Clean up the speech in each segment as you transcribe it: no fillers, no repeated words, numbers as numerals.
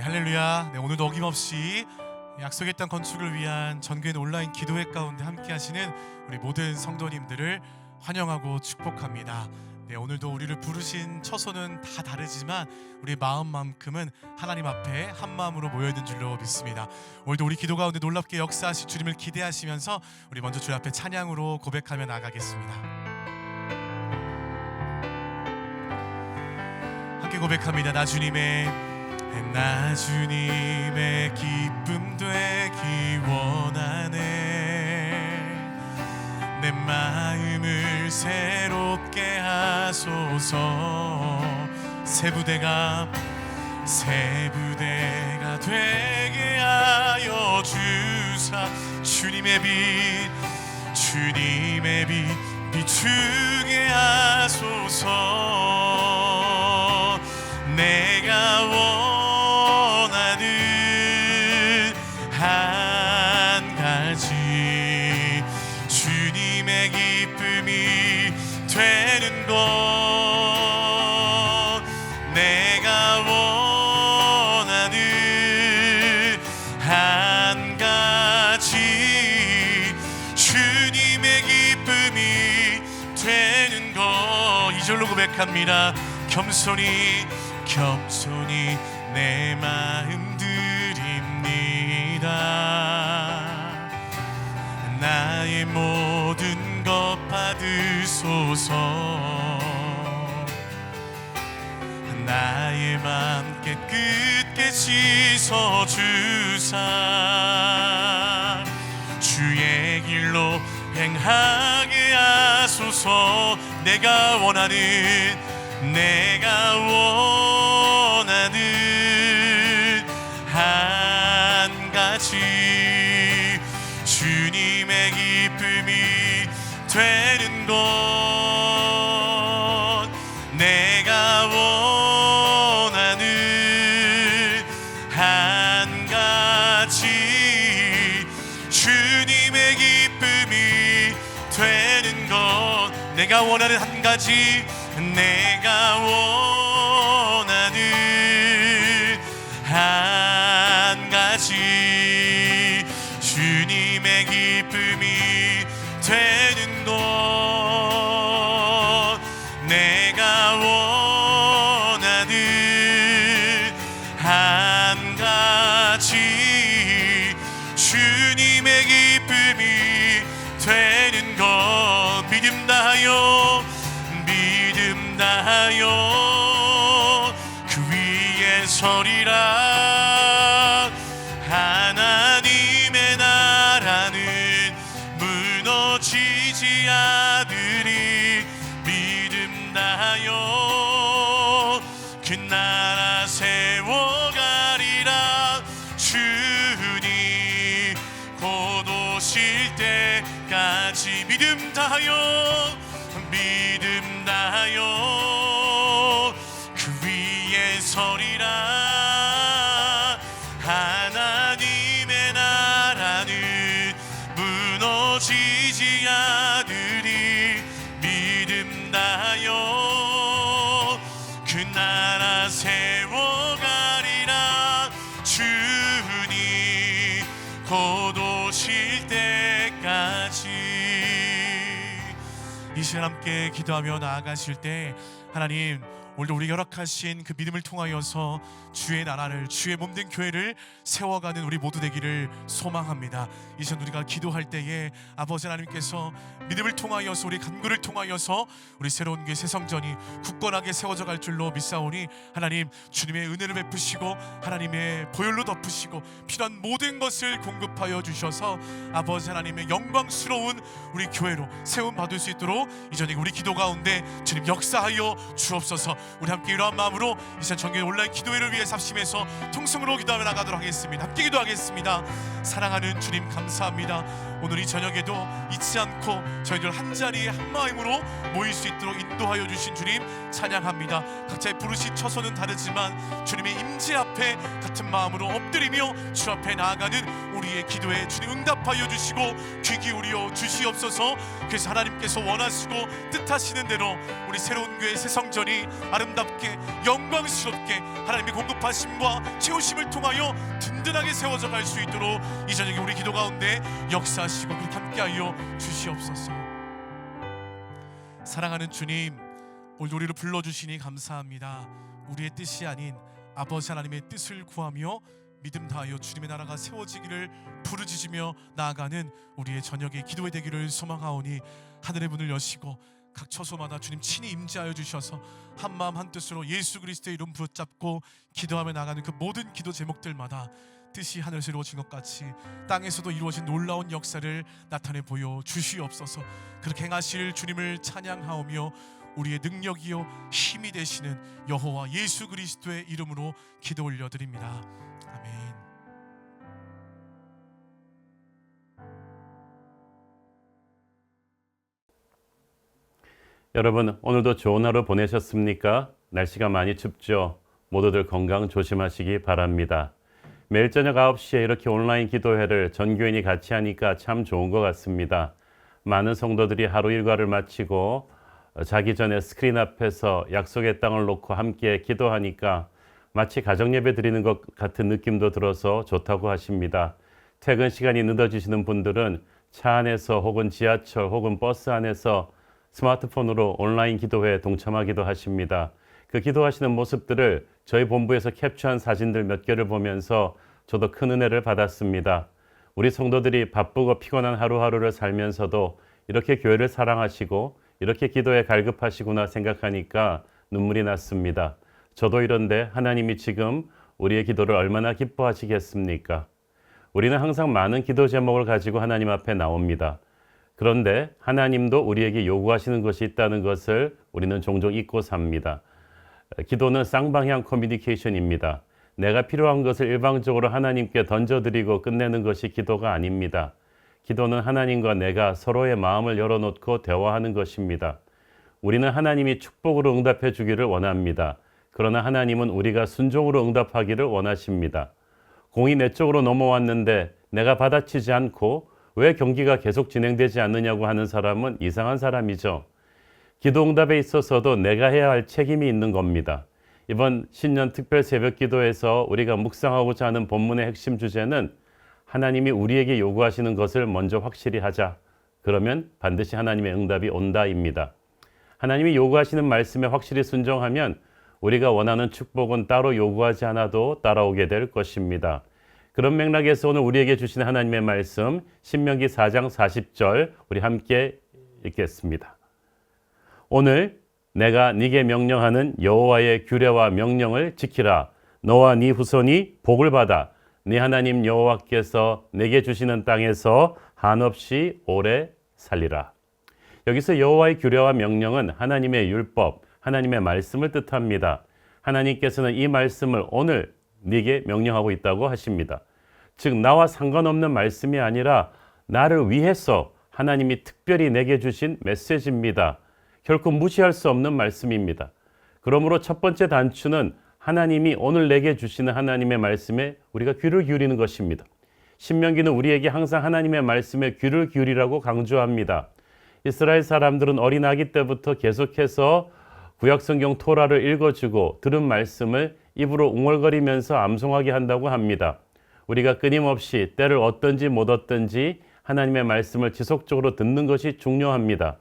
할렐루야. 오늘도 어김없이 약속의 땅 건축을 위한 전교인 온라인 기도회 가운데 함께 하시는 우리 모든 성도님들을 환영하고 축복합니다. 오늘도 우리를 부르신 처소는 다 다르지만 우리 마음만큼은 하나님 앞에 한 마음으로 모여있는 줄로 믿습니다. 오늘도 우리 기도 가운데 놀랍게 역사하실 주님을 기대하시면서 우리 먼저 주 앞에 찬양으로 고백하며 나가겠습니다. 함께 고백합니다. 나 주님의 기쁨 되기 원하네. 내 마음을 새롭게 하소서. 새 부대가 되게 하여 주사. 주님의 빛 비추게 하소서. 내가 원하는 한 가지 주님의 기쁨이 되는 것. 내가 원하는 한 가지 주님의 기쁨이 되는 것. 이 절로 고백합니다. 겸손히 내 마음 드립니다. 나의 모든 것 받으소서. 나의 맘 깨끗게 씻어주사. 주의 길로 행하게 하소서. 내가 원하는 한 가지 주님의 기쁨이 되는 것. 내가 원하는 한 가지 주님의 기쁨이 되는 것. 내가 원하는 한 가지. 내가 원하는 한 가지 주님의 기쁨이 되는 것. 내가 원하는 한 가지 주님의 기쁨이 되는 것. 믿음 다하여 그 위에 서리라. 하나님의 나라는 무너지지 않으리. 믿음 다하여 그 나라 세워가리라. 주님 곧 오실 때까지. 믿음 다하여 그 위에 서리라. 하나님의 나라는 무너지지 않으리. 믿음 다하여 그 나라 세워가리라. 주님 곧 오실 때까지. 이 시간 함께 기도하며 나아가실 때 하나님, 오늘도 우리 열악하신 그 믿음을 통하여서 주의 나라를, 주의 몸된 교회를 세워가는 우리 모두 되기를 소망합니다. 이 시간 우리가 기도할 때에 아버지 하나님께서 믿음을 통하여서, 우리 간구를 통하여서 우리 새로운 교회 새성전이 굳건하게 세워져 갈 줄로 믿사오니 하나님, 주님의 은혜를 베푸시고 하나님의 보혈로 덮으시고 필요한 모든 것을 공급하여 주셔서 아버지 하나님의 영광스러운 우리 교회로 세움받을 수 있도록 이전에 우리 기도 가운데 주님 역사하여 주옵소서. 우리 함께 이러한 마음으로 이 시간 전교회 온라인 기도회를 위해 삽심해서 통성으로 기도하며 나가도록 하겠습니다. 함께 기도하겠습니다. 사랑하는 주님 감사합니다. 오늘 이 저녁에도 잊지 않고 저희들 한 자리에 한 마음으로 모일 수 있도록 인도하여 주신 주님 찬양합니다. 각자의 부르신 처소는 다르지만 주님의 임재 앞에 같은 마음으로 엎드리며 주 앞에 나아가는 우리의 기도에 주님 응답하여 주시고 귀 기울여 주시옵소서. 그래서 하나님께서 원하시고 뜻하시는 대로 우리 새로운 교회 새성전이 아름답게 영광스럽게 하나님의 공급하심과 채우심을 통하여 든든하게 세워져 갈 수 있도록 이 저녁에 우리 기도 가운데 역사하시고 그렇게 함께하여 주시옵소서. 사랑하는 주님, 오늘 우리를 불러주시니 감사합니다. 우리의 뜻이 아닌 아버지 하나님의 뜻을 구하며 믿음 다하여 주님의 나라가 세워지기를 부르짖으며 나아가는 우리의 저녁의 기도의 되기를 소망하오니 하늘의 문을 여시고 각 처소마다 주님 친히 임재하여 주셔서 한마음 한뜻으로 예수 그리스도의 이름 붙잡고 기도하며 나가는 그 모든 기도 제목들마다 뜻이 하늘에서 이루어진 것 같이 땅에서도 이루어진 놀라운 역사를 나타내 보여 주시옵소서. 그렇게 행하실 주님을 찬양하오며 우리의 능력이요 힘이 되시는 여호와 예수 그리스도의 이름으로 기도 올려드립니다. 아멘. 여러분, 오늘도 좋은 하루 보내셨습니까? 날씨가 많이 춥죠? 모두들 건강 조심하시기 바랍니다. 매일 저녁 9시에 이렇게 온라인 기도회를 전교인이 같이 하니까 참 좋은 것 같습니다. 많은 성도들이 하루 일과를 마치고 자기 전에 스크린 앞에서 약속의 땅을 놓고 함께 기도하니까 마치 가정예배 드리는 것 같은 느낌도 들어서 좋다고 하십니다. 퇴근 시간이 늦어지시는 분들은 차 안에서 혹은 지하철 혹은 버스 안에서 스마트폰으로 온라인 기도회에 동참하기도 하십니다. 그 기도하시는 모습들을 저희 본부에서 캡처한 사진들 몇 개를 보면서 저도 큰 은혜를 받았습니다. 우리 성도들이 바쁘고 피곤한 하루하루를 살면서도 이렇게 교회를 사랑하시고 이렇게 기도에 갈급하시구나 생각하니까 눈물이 났습니다. 저도 이런데 하나님이 지금 우리의 기도를 얼마나 기뻐하시겠습니까? 우리는 항상 많은 기도 제목을 가지고 하나님 앞에 나옵니다. 그런데 하나님도 우리에게 요구하시는 것이 있다는 것을 우리는 종종 잊고 삽니다. 기도는 쌍방향 커뮤니케이션입니다. 내가 필요한 것을 일방적으로 하나님께 던져드리고 끝내는 것이 기도가 아닙니다. 기도는 하나님과 내가 서로의 마음을 열어놓고 대화하는 것입니다. 우리는 하나님이 축복으로 응답해 주기를 원합니다. 그러나 하나님은 우리가 순종으로 응답하기를 원하십니다. 공이 내 쪽으로 넘어왔는데 내가 받아치지 않고 왜 경기가 계속 진행되지 않느냐고 하는 사람은 이상한 사람이죠. 기도 응답에 있어서도 내가 해야 할 책임이 있는 겁니다. 이번 신년 특별 새벽 기도에서 우리가 묵상하고자 하는 본문의 핵심 주제는 하나님이 우리에게 요구하시는 것을 먼저 확실히 하자. 그러면 반드시 하나님의 응답이 온다입니다. 하나님이 요구하시는 말씀에 확실히 순종하면 우리가 원하는 축복은 따로 요구하지 않아도 따라오게 될 것입니다. 그런 맥락에서 오늘 우리에게 주시는 하나님의 말씀 신명기 4장 40절 우리 함께 읽겠습니다. 오늘 내가 네게 명령하는 여호와의 규례와 명령을 지키라. 너와 네 후손이 복을 받아 네 하나님 여호와께서 내게 주시는 땅에서 한없이 오래 살리라. 여기서 여호와의 규례와 명령은 하나님의 율법, 하나님의 말씀을 뜻합니다. 하나님께서는 이 말씀을 오늘 네게 명령하고 있다고 하십니다. 즉 나와 상관없는 말씀이 아니라 나를 위해서 하나님이 특별히 내게 주신 메시지입니다. 결코 무시할 수 없는 말씀입니다. 그러므로 첫 번째 단추는 하나님이 오늘 내게 주시는 하나님의 말씀에 우리가 귀를 기울이는 것입니다. 신명기는 우리에게 항상 하나님의 말씀에 귀를 기울이라고 강조합니다. 이스라엘 사람들은 어린아기 때부터 계속해서 구약성경 토라를 읽어주고 들은 말씀을 입으로 웅얼거리면서 암송하게 한다고 합니다. 우리가 끊임없이 때를 얻든지 못 얻든지 하나님의 말씀을 지속적으로 듣는 것이 중요합니다.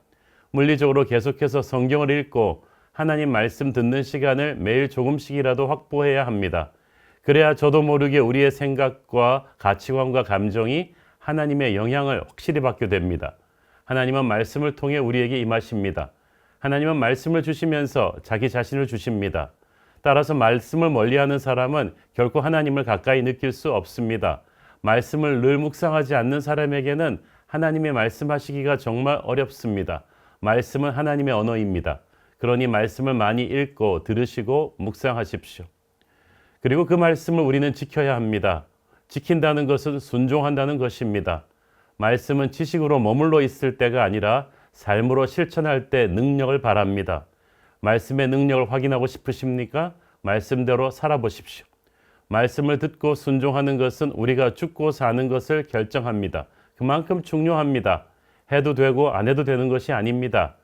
물리적으로 계속해서 성경을 읽고 하나님 말씀 듣는 시간을 매일 조금씩이라도 확보해야 합니다. 그래야 저도 모르게 우리의 생각과 가치관과 감정이 하나님의 영향을 확실히 받게 됩니다. 하나님은 말씀을 통해 우리에게 임하십니다. 하나님은 말씀을 주시면서 자기 자신을 주십니다. 따라서 말씀을 멀리하는 사람은 결코 하나님을 가까이 느낄 수 없습니다. 말씀을 늘 묵상하지 않는 사람에게는 하나님의 말씀하시기가 정말 어렵습니다. 말씀은 하나님의 언어입니다. 그러니 말씀을 많이 읽고 들으시고 묵상하십시오. 그리고 그 말씀을 우리는 지켜야 합니다. 지킨다는 것은 순종한다는 것입니다. 말씀은 지식으로 머물러 있을 때가 아니라 삶으로 실천할 때 능력을 바랍니다. 말씀의 능력을 확인하고 싶으십니까? 말씀대로 살아보십시오. 말씀을 듣고 순종하는 것은 우리가 죽고 사는 것을 결정합니다. 그만큼 중요합니다. 해도 되고 안 해도 되는 것이 아닙니다.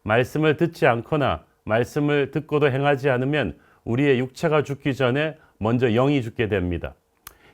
말씀을 듣지 않거나 말씀을 듣고도 행하지 않으면 우리의 육체가 죽기 전에 먼저 영이 죽게 됩니다.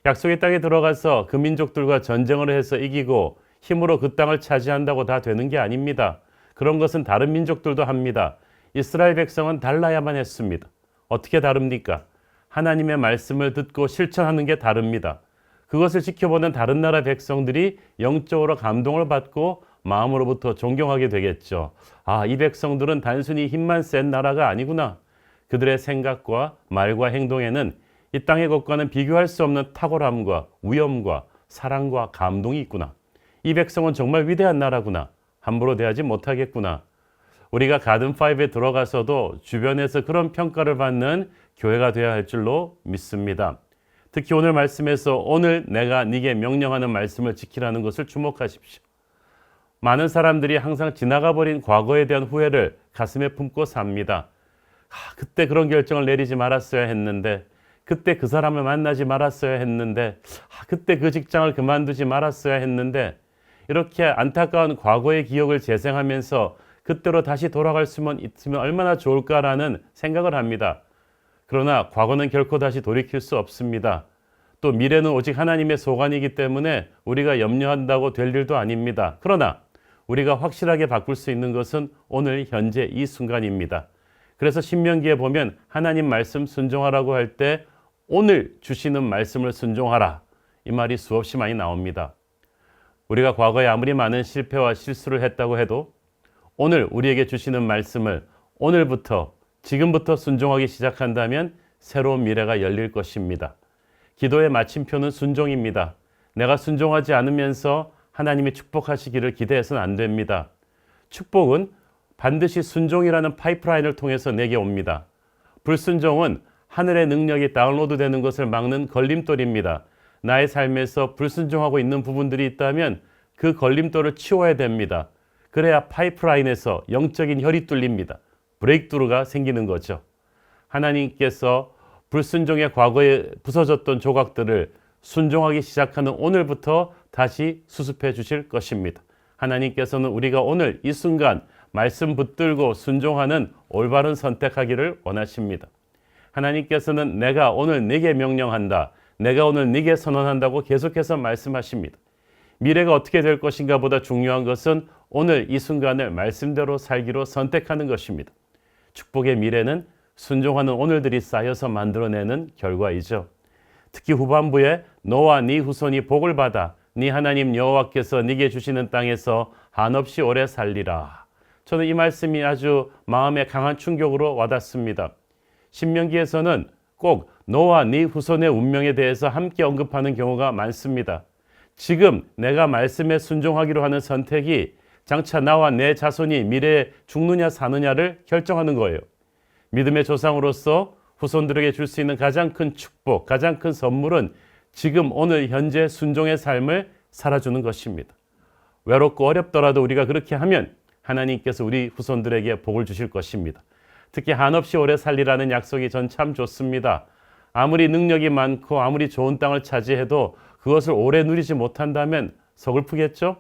약속의 땅에 들어가서 그 민족들과 전쟁을 해서 이기고 힘으로 그 땅을 차지한다고 다 되는 게 아닙니다. 그런 것은 다른 민족들도 합니다. 이스라엘 백성은 달라야만 했습니다. 어떻게 다릅니까? 하나님의 말씀을 듣고 실천하는 게 다릅니다. 그것을 지켜보는 다른 나라 백성들이 영적으로 감동을 받고 마음으로부터 존경하게 되겠죠. 아, 이 백성들은 단순히 힘만 센 나라가 아니구나. 그들의 생각과 말과 행동에는 이 땅의 것과는 비교할 수 없는 탁월함과 위엄과 사랑과 감동이 있구나. 이 백성은 정말 위대한 나라구나. 함부로 대하지 못하겠구나. 우리가 가든5에 들어가서도 주변에서 그런 평가를 받는 교회가 되어야 할 줄로 믿습니다. 특히 오늘 말씀에서 오늘 내가 네게 명령하는 말씀을 지키라는 것을 주목하십시오. 많은 사람들이 항상 지나가 버린 과거에 대한 후회를 가슴에 품고 삽니다. 그때 그런 결정을 내리지 말았어야 했는데, 그때 그 사람을 만나지 말았어야 했는데, 그때 그 직장을 그만두지 말았어야 했는데, 이렇게 안타까운 과거의 기억을 재생하면서 그때로 다시 돌아갈 수만 있으면 얼마나 좋을까라는 생각을 합니다. 그러나 과거는 결코 다시 돌이킬 수 없습니다. 또 미래는 오직 하나님의 소관이기 때문에 우리가 염려한다고 될 일도 아닙니다. 그러나 우리가 확실하게 바꿀 수 있는 것은 오늘 현재 이 순간입니다. 그래서 신명기에 보면 하나님 말씀 순종하라고 할 때 오늘 주시는 말씀을 순종하라. 이 말이 수없이 많이 나옵니다. 우리가 과거에 아무리 많은 실패와 실수를 했다고 해도 오늘 우리에게 주시는 말씀을 오늘부터 지금부터 순종하기 시작한다면 새로운 미래가 열릴 것입니다. 기도의 마침표는 순종입니다. 내가 순종하지 않으면서 하나님이 축복하시기를 기대해서는 안 됩니다. 축복은 반드시 순종이라는 파이프라인을 통해서 내게 옵니다. 불순종은 하늘의 능력이 다운로드되는 것을 막는 걸림돌입니다. 나의 삶에서 불순종하고 있는 부분들이 있다면 그 걸림돌을 치워야 됩니다. 그래야 파이프라인에서 영적인 혈이 뚫립니다. 브레이크드루가 생기는 거죠. 하나님께서 불순종의 과거에 부서졌던 조각들을 순종하기 시작하는 오늘부터 다시 수습해 주실 것입니다. 하나님께서는 우리가 오늘 이 순간 말씀 붙들고 순종하는 올바른 선택하기를 원하십니다. 하나님께서는 내가 오늘 네게 명령한다. 내가 오늘 네게 선언한다고 계속해서 말씀하십니다. 미래가 어떻게 될 것인가 보다 중요한 것은 오늘 이 순간을 말씀대로 살기로 선택하는 것입니다. 축복의 미래는 순종하는 오늘들이 쌓여서 만들어내는 결과이죠. 특히 후반부에 너와 네 후손이 복을 받아 네 하나님 여호와께서 네게 주시는 땅에서 한없이 오래 살리라. 저는 이 말씀이 아주 마음에 강한 충격으로 와닿습니다. 신명기에서는 꼭 너와 네 후손의 운명에 대해서 함께 언급하는 경우가 많습니다. 지금 내가 말씀에 순종하기로 하는 선택이 장차 나와 내 자손이 미래에 죽느냐 사느냐를 결정하는 거예요. 믿음의 조상으로서 후손들에게 줄 수 있는 가장 큰 축복, 가장 큰 선물은 지금 오늘 현재 순종의 삶을 살아주는 것입니다. 외롭고 어렵더라도 우리가 그렇게 하면 하나님께서 우리 후손들에게 복을 주실 것입니다. 특히 한없이 오래 살리라는 약속이 전 참 좋습니다. 아무리 능력이 많고 아무리 좋은 땅을 차지해도 그것을 오래 누리지 못한다면 서글프겠죠?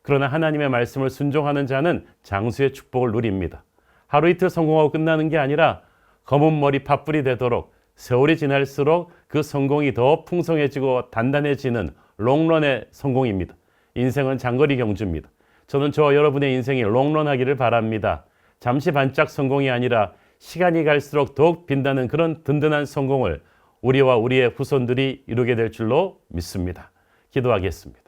그러나 하나님의 말씀을 순종하는 자는 장수의 축복을 누립니다. 하루 이틀 성공하고 끝나는 게 아니라 검은 머리 팥불이 되도록 세월이 지날수록 그 성공이 더 풍성해지고 단단해지는 롱런의 성공입니다. 인생은 장거리 경주입니다. 저는 저와 여러분의 인생이 롱런하기를 바랍니다. 잠시 반짝 성공이 아니라 시간이 갈수록 더욱 빛나는 그런 든든한 성공을 우리와 우리의 후손들이 이루게 될 줄로 믿습니다. 기도하겠습니다.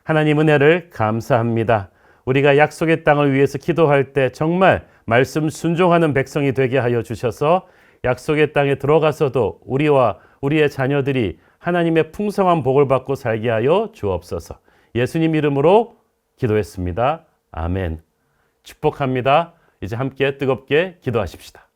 하나님 은혜를 감사합니다. 우리가 약속의 땅을 위해서 기도할 때 정말 말씀 순종하는 백성이 되게 하여 주셔서 약속의 땅에 들어가서도 우리와 우리의 자녀들이 하나님의 풍성한 복을 받고 살게 하여 주옵소서. 예수님 이름으로 기도했습니다. 아멘. 축복합니다. 이제 함께 뜨겁게 기도하십시다.